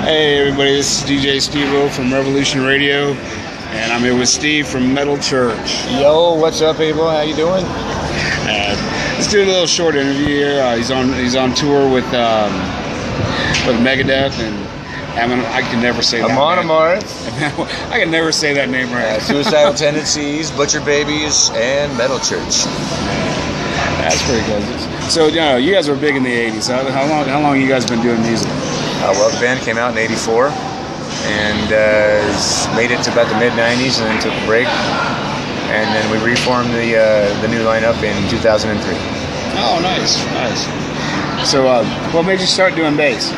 Hey everybody, this is DJ Steve-O from Revolution Radio, and I'm here with Steve from Metal Church. Yo, what's up, Abel? How you doing? Let's do a little short interview here. He's on tour with Megadeth, and I can never say that. Amon Amarth. I can never say that name right. Suicidal Tendencies, Butcher Babies, and Metal Church. That's pretty good. So, you guys were big in the '80s. How long have you guys been doing music? Well, the band came out in '84 and made it to about the mid-'90s, and then took a break. And then we reformed the new lineup in 2003. Oh, nice. So, what made you start doing bass?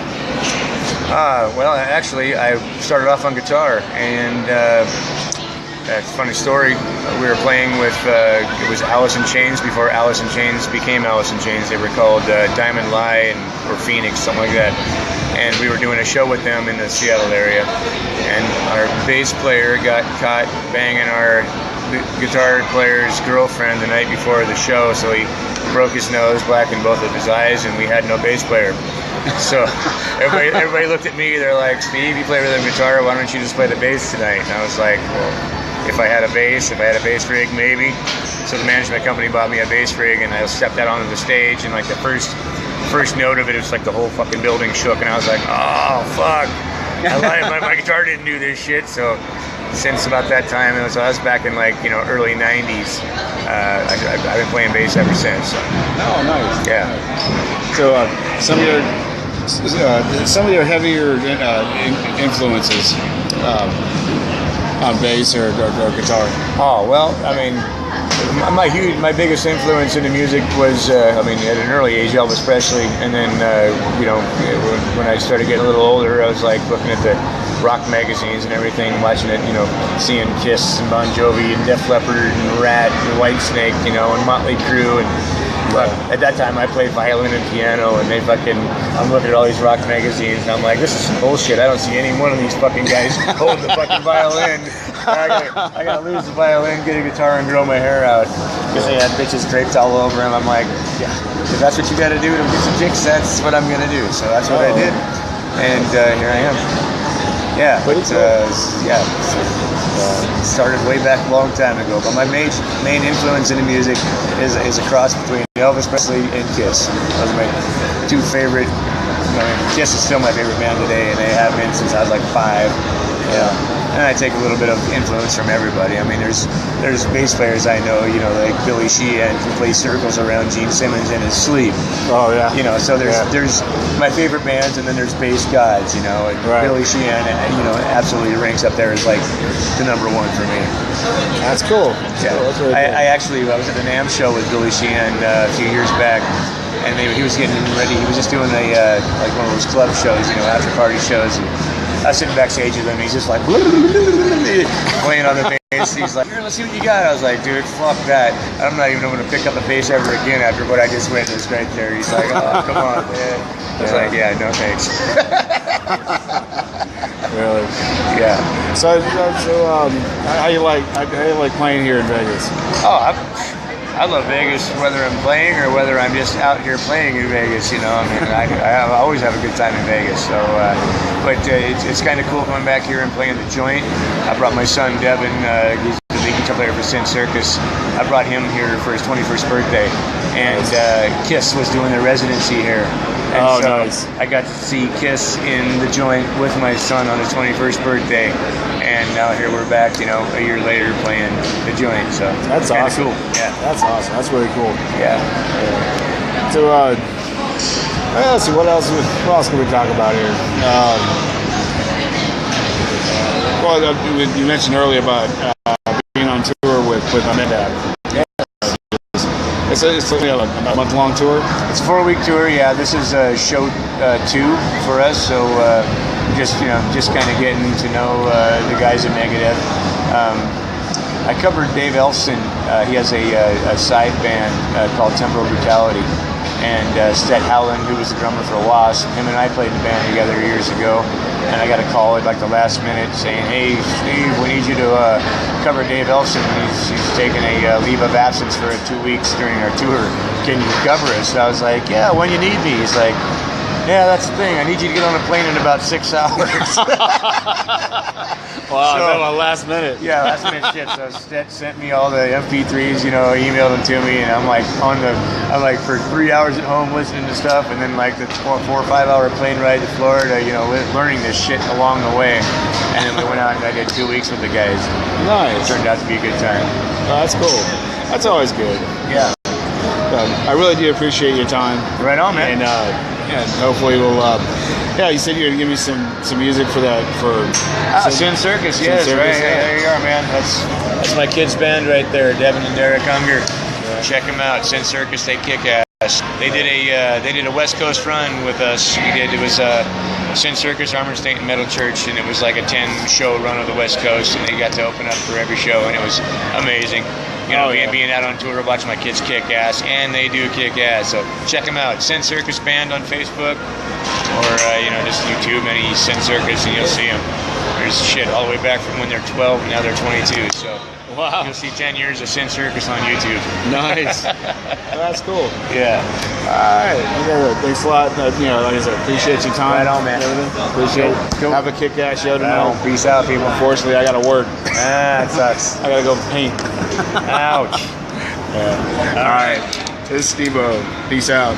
Well, actually, I started off on guitar, and that's a funny story. We were playing with, it was Alice in Chains before Alice in Chains became Alice in Chains. They were called Diamond Lie or Phoenix, something like that. And we were doing a show with them in the Seattle area. And our bass player got caught banging our guitar player's girlfriend the night before the show, so he broke his nose, blackened both of his eyes, and we had no bass player. So everybody looked at me. They're like, "Steve, you play rhythm guitar. Why don't you just play the bass tonight?" And I was like, "Well, if I had a bass rig, maybe." So the management company bought me a bass rig, and I stepped out onto the stage, and like the first note of it was like the whole fucking building shook, and I was like, "Oh fuck! My guitar didn't do this shit." So since about that time, I was back in early '90s. I've been playing bass ever since. So. Oh, nice. Yeah. So some of your heavier influences on bass or guitar. Oh well, I mean, my biggest influence in the music was at an early age, Elvis Presley, and then when I started getting a little older, I was like looking at the rock magazines and everything, watching it, seeing Kiss and Bon Jovi and Def Leppard and Rat and Whitesnake, and Motley Crue, and at that time I played violin and piano, and I'm looking at all these rock magazines, and I'm like, this is some bullshit. I don't see any one of these fucking guys holding the fucking violin. I gotta lose the violin, get a guitar, and grow my hair out, because they had bitches draped all over them. I'm like, yeah, if that's what you gotta do to get some chicks, that's what I'm gonna do. So that's what I did, and here I am. Yeah, but started way back a long time ago. But my main influence in the music is a cross between Elvis Presley and Kiss. Those are my two favorite. Kiss is still my favorite band today, and they have been since I was like 5. Yeah. And I take a little bit of influence from everybody. I mean, there's bass players I know, like Billy Sheehan, who plays circles around Gene Simmons in his sleep. Oh yeah. So there's my favorite bands, and then there's bass gods. And right. Billy Sheehan, absolutely ranks up there as like the number one for me. That's cool. Yeah. Cool. That's really cool. I was at the NAMM show with Billy Sheehan a few years back. And he was getting ready. He was just doing one of those club shows, after party shows. And I was sitting backstage with him. He's just like playing on the bass. He's like, "Here, let's see what you got." I was like, "Dude, fuck that. I'm not even going to pick up a bass ever again after what I just witnessed right there." He's like, "Oh, come on, man." I was like, "Yeah, no thanks." Really? Yeah. So how you like playing here in Vegas? Oh, I love Vegas, whether I'm playing or whether I'm just out here playing in Vegas. I always have a good time in Vegas. So, but it's kind of cool coming back here and playing the joint. I brought my son Devin. He's the lead guitar player for Sin Circus. I brought him here for his 21st birthday, and Kiss was doing their residency here. And nice. I got to see Kiss in the joint with my son on his 21st birthday, and now here we're back, a year later playing the joint. So that's awesome. Cool. Yeah, that's awesome. That's really cool. Yeah. So let's see, what else can we talk about here? You mentioned earlier about being on tour with Megadeth. It's only a month-long tour? It's a 4-week tour, yeah. This is show 2 for us, so just kind of getting to know the guys at Megadeth. I covered Dave Ellefson. He has a side band called Temporal Brutality. And Seth Howland, who was the drummer for Wasp, him and I played in the band together years ago. And I got a call at the last minute saying, "Hey, Steve, we need you to cover Dave Ellefson. He's taking a leave of absence for 2 weeks during our tour. Can you cover us?" So I was like, "Yeah, when you need me." He's like, Yeah, that's the thing. I need you to get on a plane in about 6 hours. Wow, so, last minute. Yeah, last minute shit. So Stet sent me all the MP3s, you know, emailed them to me, and I'm like for 3 hours at home listening to stuff, and then like the 4 or 5 hour plane ride to Florida, you know, learning this shit along the way. And then we went out and I did 2 weeks with the guys. Nice. It turned out to be a good time. Oh, that's cool. That's always good. Yeah. I really do appreciate your time. Right on, man. And hopefully we'll. Yeah, you said you're gonna give me some music for that Sin Circus. Yes, Sin Circus, right. yeah. There you are, man. That's my kids' band right there, Devin and Derek Unger. Yeah. Check them out, Sin Circus. They kick ass. They did a West Coast run with us. It was Sin Circus, Armored State and Metal Church, and it was like a 10-show run of the West Coast, and they got to open up for every show, and it was amazing. You know, being out on tour, watching my kids kick ass, and they do kick ass. So check them out, Sin Circus Band on Facebook, or you know, just YouTube any Sin Circus, and you'll see them. There's shit all the way back from when they're 12 and now they're 22. So wow, you'll see 10 years of Sin Circus on YouTube. Nice. That's cool. Yeah. All right. Okay, thanks a lot. You know, like I said, appreciate your time. Right on, man. Appreciate it. Cool. Have a kick-ass show tonight. Peace out, people. Unfortunately, I gotta work. That sucks. I gotta go paint. Ouch. Yeah. All right. This is Steve-O. Peace out.